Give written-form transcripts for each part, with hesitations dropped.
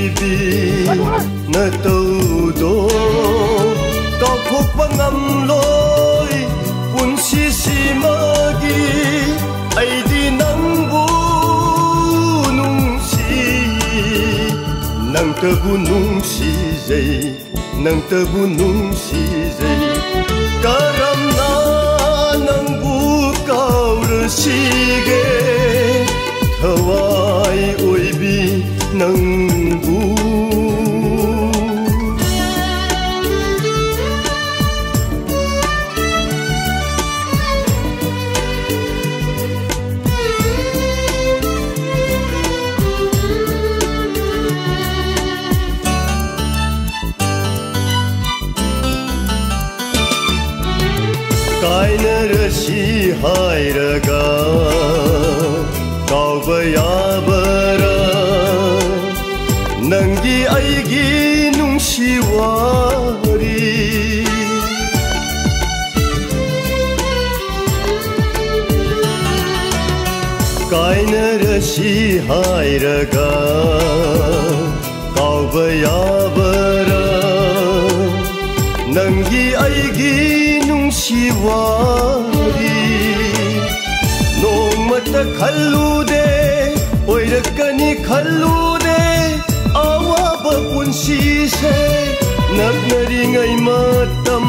oibi na taudo kaupokpa ngamloi punsi simagi aidi nangbu nungsi nang tabu nungsijai nang tabu nungsijai karamna nangbu kaurasige thawai oibi nangbu kaina rasi hairaga kauba yabara nangi aigi nungsiwari kaina rasi hairaga kauba yabara nangi aigi nungsiwari nongmata khallude oirakani khallude awaba punsise naknaringai matam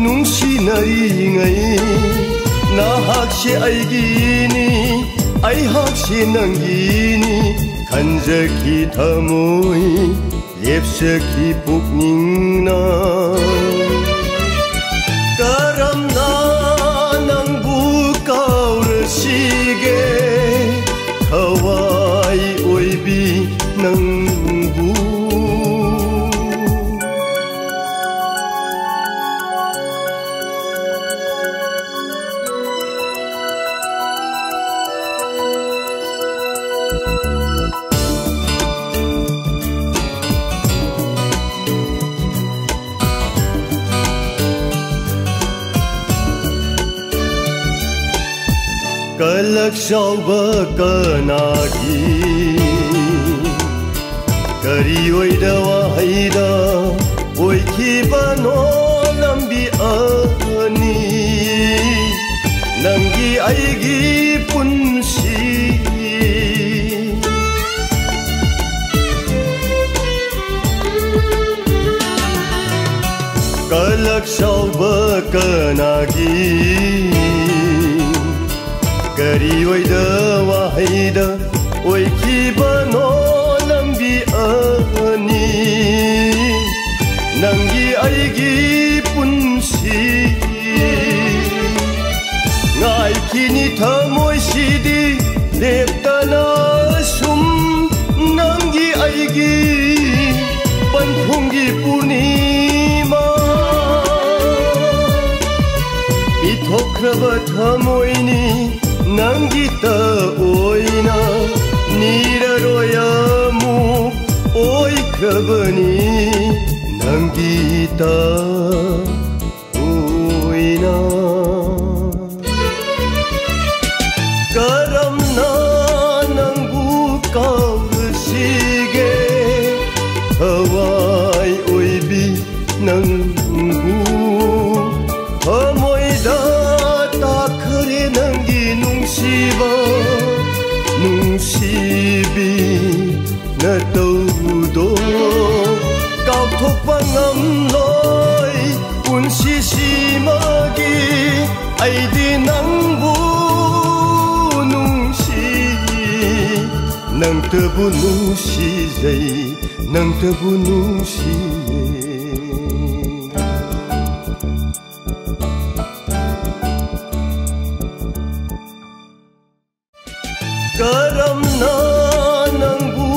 nungsinariingai nahakse aigini aihakse nangini khanjaki thamoi lepsaki pukningna karamna nangbu kaurasige thawai oibi nangbu kalak sauba kanagi kari oida wahaida oikiba no lambi ani nangi aigi punsi kalak sauba kanagi kari oida wahaida oikiba no lambi ani nangi aigi punsi ngai kini thamoi sidi leptana sum nangi aigi panthungi purnima pithokraba thamoini nangita oina niraroyamu oikrabani nangita oina karamna nangbu kaurasige thawai oibi nangbu thamoida takhare nangi nungsiba nungsibi na taudo kaupthokpa ngamloi punsi simagi aidi nangbu nungsi nang tabu nungsijai nang tabu nungsijai karamna nangbu